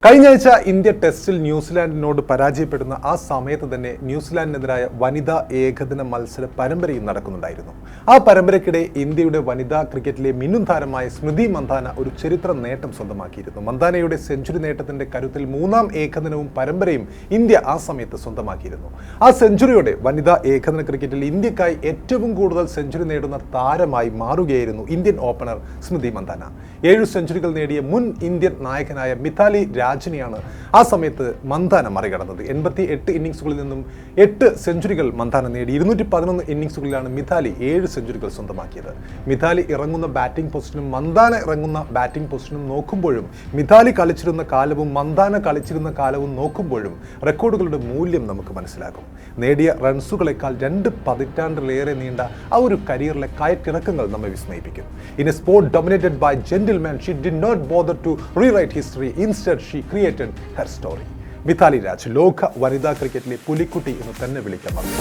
കഴിഞ്ഞ ആഴ്ച ഇന്ത്യ ടെസ്റ്റിൽ ന്യൂസിലാൻഡിനോട് പരാജയപ്പെടുന്ന ആ സമയത്ത് തന്നെ ന്യൂസിലാൻഡിനെതിരായ വനിതാ ഏകദിന മത്സര പരമ്പരയും നടക്കുന്നുണ്ടായിരുന്നു. ആ പരമ്പരയ്ക്കിടെ ഇന്ത്യയുടെ വനിതാ ക്രിക്കറ്റിലെ മിന്നും താരമായ സ്മൃതി മന്ദാന ഒരു ചരിത്ര നേട്ടം സ്വന്തമാക്കിയിരുന്നു. മന്ദാനയുടെ സെഞ്ചുറി നേട്ടത്തിന്റെ കരുത്തിൽ മൂന്നാം ഏകദിനവും പരമ്പരയും ഇന്ത്യ ആ സമയത്ത് സ്വന്തമാക്കിയിരുന്നു. ആ സെഞ്ചുറിയോടെ വനിതാ ഏകദിന ക്രിക്കറ്റിൽ ഇന്ത്യക്കായി ഏറ്റവും കൂടുതൽ സെഞ്ചുറി നേടുന്ന താരമായി മാറുകയായിരുന്നു ഇന്ത്യൻ ഓപ്പണർ സ്മൃതി മന്ദാന. 7 സെഞ്ചുറികൾ നേടിയ മുൻ ഇന്ത്യൻ നായകനായ മിതാലി രാജിനെയാണ് ആ സമയത്ത് മന്ദാന മറികടന്നത്. 88 ഇന്നിംഗ്സുകളിൽ നിന്നും 8 സെഞ്ചുറികൾ മന്ദാന നേടി. 211 ഇന്നിംഗ്സുകളിലാണ് മിതാലി 7 സെഞ്ചുറികൾ സ്വന്തമാക്കിയത്. മിതാലി ഇറങ്ങുന്ന ബാറ്റിംഗ് പൊസിഷനും മന്ദാന ഇറങ്ങുന്ന ബാറ്റിംഗ് പൊസിഷനും നോക്കുമ്പോഴും, മിതാലി കളിച്ചിരുന്ന കാലവും മന്ദാന കളിച്ചിരുന്ന കാലവും നോക്കുമ്പോഴും റെക്കോർഡുകളുടെ മൂല്യം നമുക്ക് മനസ്സിലാകും. നേടിയ റൺസുകളെക്കാൾ 2 പതിറ്റാണ്ടിലേറെ നീണ്ട ആ ഒരു കരിയറിലെ കയറ്റിറക്കങ്ങൾ നമ്മെ വിസ്മയിപ്പിക്കും. In a sport dominated by gentlemen, she did not bother to rewrite history. Instead, she created her story. Mithali Raj ലോക വനിതാ ക്രിക്കറ്റിലെ പുലിക്കുട്ടി എന്ന് തന്നെ വിളിക്കാൻ പറഞ്ഞു.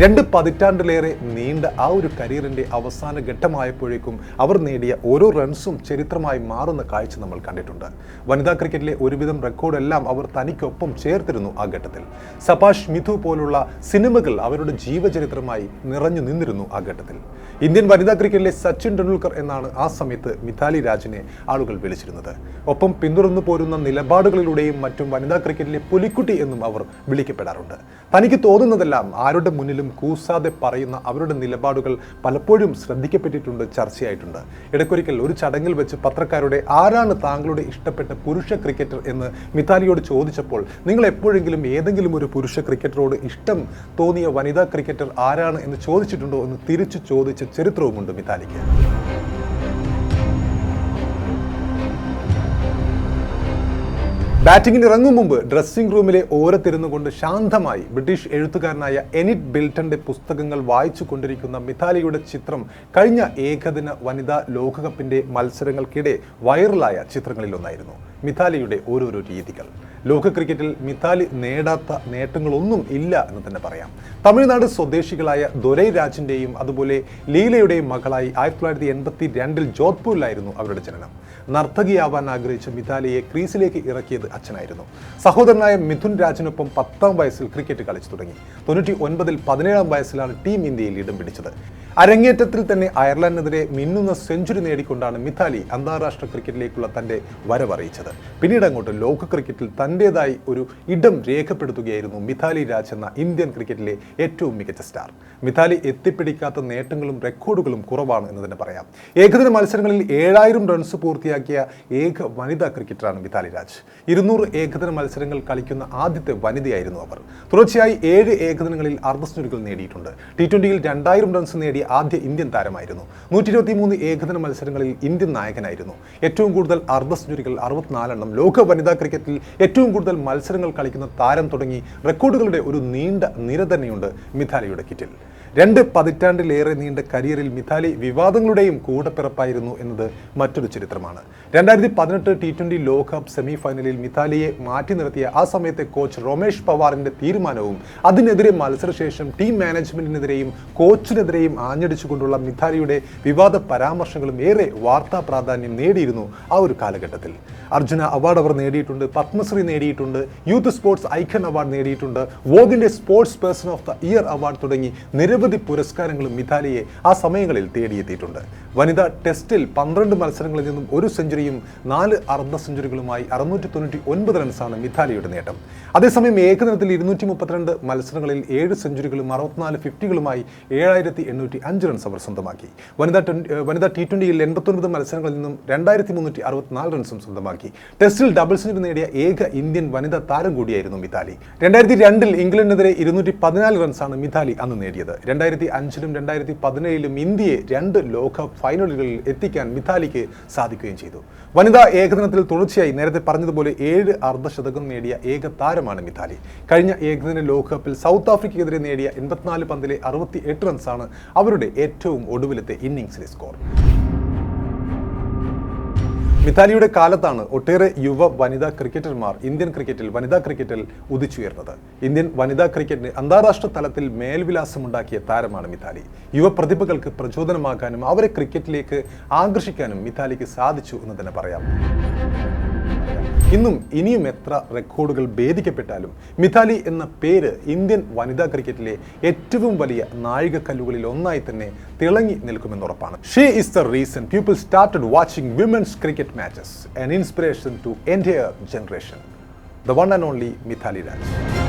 2 പതിറ്റാണ്ടിലേറെ നീണ്ട ആ ഒരു കരിയറിന്റെ അവസാന ഘട്ടമായപ്പോഴേക്കും അവർ നേടിയ ഓരോ റൺസും ചരിത്രമായി മാറുന്ന കാഴ്ച നമ്മൾ കണ്ടിട്ടുണ്ട്. വനിതാ ക്രിക്കറ്റിലെ ഒരുവിധം റെക്കോർഡെല്ലാം അവർ തനിക്കൊപ്പം ചേർത്തിരുന്നു. ആ ഘട്ടത്തിൽ സപാഷ് മിഥു പോലുള്ള സിനിമകൾ അവരുടെ ജീവചരിത്രമായി നിറഞ്ഞു നിന്നിരുന്നു. ആ ഘട്ടത്തിൽ ഇന്ത്യൻ വനിതാ ക്രിക്കറ്റിലെ സച്ചിൻ ടെണ്ടുൽക്കർ എന്നാണ് ആ സമയത്ത് മിതാലി രാജിനെ ആളുകൾ വിളിച്ചിരുന്നത്. ഒപ്പം പിന്തുടർന്നു പോരുന്ന നിലപാടുകളിലൂടെയും മറ്റും വനിതാ ക്രിക്കറ്റിലെ പുലിക്കുട്ടി എന്നും അവർ വിളിക്കപ്പെടാറുണ്ട്. തനിക്ക് തോന്നുന്നതെല്ലാം ആരുടെ മുന്നിലും കൂസാതെ പറയുന്ന അവരുടെ നിലപാടുകൾ പലപ്പോഴും ശ്രദ്ധിക്കപ്പെട്ടിട്ടുണ്ട്, ചർച്ചയായിട്ടുണ്ട്. ഇടയ്ക്കൊരിക്കൽ ഒരു ചടങ്ങിൽ വെച്ച് പത്രക്കാരുടെ ആരാണ് താങ്കളുടെ ഇഷ്ടപ്പെട്ട പുരുഷ ക്രിക്കറ്റർ എന്ന് മിതാലിയോട് ചോദിച്ചപ്പോൾ, നിങ്ങൾ എപ്പോഴെങ്കിലും ഏതെങ്കിലും ഒരു പുരുഷ ക്രിക്കറ്ററോട് ഇഷ്ടം തോന്നിയ വനിതാ ക്രിക്കറ്റർ ആരാണ് എന്ന് ചോദിച്ചിട്ടുണ്ടോ എന്ന് തിരിച്ചു ചോദിച്ച ചരിത്രവുമുണ്ട് മിതാലിക്ക്. ബാറ്റിംഗിന് ഇറങ്ങും മുമ്പ് ഡ്രസ്സിംഗ് റൂമിലെ ഓരത്തിരുന്നു കൊണ്ട് ശാന്തമായി ബ്രിട്ടീഷ് എഴുത്തുകാരനായ എനിറ്റ് ബിൽട്ടന്റെ പുസ്തകങ്ങൾ വായിച്ചു കൊണ്ടിരിക്കുന്ന മിതാലിയുടെ ചിത്രം കഴിഞ്ഞ ഏകദിന വനിതാ ലോകകപ്പിന്റെ മത്സരങ്ങൾക്കിടെ വൈറലായ ചിത്രങ്ങളിലൊന്നായിരുന്നു. മിതാലിയുടെ ഓരോരോ രീതികൾ. ലോക ക്രിക്കറ്റിൽ മിതാലി നേടാത്ത നേട്ടങ്ങളൊന്നും ഇല്ല എന്ന് തന്നെ പറയാം. തമിഴ്നാട് സ്വദേശികളായ ദൊരൈ രാജിന്റെയും അതുപോലെ ലീലയുടെയും മകളായി 1982 ജോധ്പൂരിലായിരുന്നു അവരുടെ ജനനം. നർത്തകിയാവാൻ ആഗ്രഹിച്ച മിതാലിയെ ക്രീസിലേക്ക് ഇറക്കിയത് അച്ഛനായിരുന്നു. സഹോദരനായ മിഥുൻ രാജിനൊപ്പം 10ാം വയസ്സിൽ ക്രിക്കറ്റ് കളിച്ചു തുടങ്ങി. 99-ൽ 17ാം വയസ്സിലാണ് ടീം ഇന്ത്യയിൽ ഇടം പിടിച്ചത്. അരങ്ങേറ്റത്തിൽ തന്നെ അയർലൻഡിനെതിരെ മിന്നുന്ന സെഞ്ചുറി നേടിക്കൊണ്ടാണ് മിതാലി അന്താരാഷ്ട്ര ക്രിക്കറ്റിലേക്കുള്ള തന്റെ വരവറിയിച്ചത്. പിന്നീട് അങ്ങോട്ട് ലോക ക്രിക്കറ്റിൽ തന്റേതായി ഒരു ഇടം രേഖപ്പെടുത്തുകയായിരുന്നു മിതാലി രാജ് എന്ന ഇന്ത്യൻ ക്രിക്കറ്റിലെ ഏറ്റവും മികച്ച സ്റ്റാർ. മിതാലി എത്തിപ്പിടിക്കാത്ത നേട്ടങ്ങളും റെക്കോർഡുകളും കുറവാണ് എന്ന് തന്നെ പറയാം. ഏകദിന മത്സരങ്ങളിൽ 7000 റൺസ് പൂർത്തിയാക്കിയ ഏക വനിതാ ക്രിക്കറ്ററാണ് മിതാലി രാജ്. 200 ഏകദിന മത്സരങ്ങൾ കളിക്കുന്ന ആദ്യത്തെ വനിതയായിരുന്നു അവർ. തുടർച്ചയായി 7 ഏകദിനങ്ങളിൽ അർദ്ധസെഞ്ചുറികൾ നേടിയിട്ടുണ്ട്. T20യിൽ 2000 റൺസ് നേടിയ ആദ്യ ഇന്ത്യൻ താരമായിരുന്നു. 123 ഏകദിന മത്സരങ്ങളിൽ ഇന്ത്യൻ നായകനായിരുന്നു. ഏറ്റവും കൂടുതൽ അർദ്ധസെഞ്ചുറികൾ 64 എണ്ണം. ലോക വനിതാ ക്രിക്കറ്റിൽ ഏറ്റവും കൂടുതൽ മത്സരങ്ങൾ കളിക്കുന്ന താരം തുടങ്ങി റെക്കോർഡുകളുടെ ഒരു നീണ്ട നിര തന്നെയുണ്ട് മിതാലിയുടെ കിറ്റിൽ. 2 പതിറ്റാണ്ടിലേറെ നീണ്ട കരിയറിൽ മിതാലി വിവാദങ്ങളുടെയും കൂടപ്പിറപ്പായിരുന്നു എന്നത് മറ്റൊരു ചരിത്രമാണ്. 2018 T20 ലോകകപ്പ് സെമി ഫൈനലിൽ മിതാലിയെ മാറ്റി നിർത്തിയ ആ സമയത്തെ കോച്ച് രമേഷ് പവാറിന്റെ തീരുമാനവും അതിനെതിരെ മത്സരശേഷം ടീം മാനേജ്മെന്റിനെതിരെയും കോച്ചിനെതിരെയും ആഞ്ഞടിച്ചുകൊണ്ടുള്ള മിതാലിയുടെ വിവാദ പരാമർശങ്ങളും ഏറെ വാർത്താ പ്രാധാന്യം നേടിയിരുന്നു ആ ഒരു കാലഘട്ടത്തിൽ. അർജുന അവാർഡ് അവർ നേടിയിട്ടുണ്ട്, പത്മശ്രീ നേടിയിട്ടുണ്ട്, യൂത്ത് സ്പോർട്സ് ഐക്കൺ അവാർഡ് നേടിയിട്ടുണ്ട്, വോഗിന്റെ sports person of the year award തുടങ്ങി നിരവധി പുരസ്കാരങ്ങളും മിതാലിയെ ആ സമയങ്ങളിൽ തേടിയെത്തിയിട്ടുണ്ട്. വനിതാ ടെസ്റ്റിൽ 12 മത്സരങ്ങളിൽ നിന്നും 1 സെഞ്ചുറിയും 4 അർദ്ധ സെഞ്ചുറികളുമായി 699 റൺസാണ് മിതാലിയുടെ നേട്ടം. അതേസമയം ഏകദിനത്തിൽ 232 മത്സരങ്ങളിൽ 7 സെഞ്ചുറികളും 64 ഫിഫ്റ്റികളുമായി 7805 റൺസ് അവർ സ്വന്തമാക്കി. വനിതാ T20യിൽ 89 മത്സരങ്ങളിൽ നിന്നും 2364 റൺസും സ്വന്തമാക്കി. ടെസ്റ്റിൽ ഡബിൾ സെഞ്ചുറി നേടിയ ഏക ഇന്ത്യൻ വനിതാ താരം കൂടിയായിരുന്നു മിതാലി. 2002-ൽ ഇംഗ്ലണ്ടിനെതിരെ 214 റൺസാണ് മിതാലി അന്ന് നേടിയത്. 2005-ലും 2017-ലും ഇന്ത്യയെ 2 ലോകകപ്പ് ഫൈനലുകളിൽ എത്തിക്കാൻ മിതാലിക്ക് സാധിക്കുകയും ചെയ്തു. വനിതാ ഏകദിനത്തിൽ തുടർച്ചയായി നേരത്തെ പറഞ്ഞതുപോലെ 7 അർദ്ധശതകം നേടിയ ഏക താരമാണ് മിതാലി. കഴിഞ്ഞ ഏകദിന ലോകകപ്പിൽ സൗത്ത് ആഫ്രിക്കയ്ക്കെതിരെ നേടിയ 84 പന്തിലെ 68 റൺസാണ് അവരുടെ ഏറ്റവും ഒടുവിലത്തെ ഇന്നിംഗ്സിലെ സ്കോർ. മിഥാലിയുടെ കാലത്താണ് ഒട്ടേറെ യുവ വനിതാ ക്രിക്കറ്റർമാർ ഇന്ത്യൻ ക്രിക്കറ്റിൽ വനിതാ ക്രിക്കറ്റിൽ ഉദിച്ചുയർന്നത്. ഇന്ത്യൻ വനിതാ ക്രിക്കറ്റിന് അന്താരാഷ്ട്ര തലത്തിൽ മേൽവിലാസമുണ്ടാക്കിയ താരമാണ് മിഥാലി. യുവ പ്രതിഭകൾക്ക് പ്രചോദനമാകാനും അവരെ ക്രിക്കറ്റിലേക്ക് ആകർഷിക്കാനും മിഥാലിക്ക് സാധിച്ചു എന്ന് തന്നെ പറയാം. ഇനിയും എത്ര റെക്കോർഡുകൾ ഭേദിക്കപ്പെട്ടാലും മിഥാലി എന്ന പേര് ഇന്ത്യൻ വനിതാ ക്രിക്കറ്റിലെ ഏറ്റവും വലിയ നാഴികക്കല്ലുകളിൽ ഒന്നായി തന്നെ തിളങ്ങി നിൽക്കുമെന്നുറപ്പാണ്. She is the reason people started watching women's cricket matches, an inspiration to entire generation. The one and only Mithali Raj.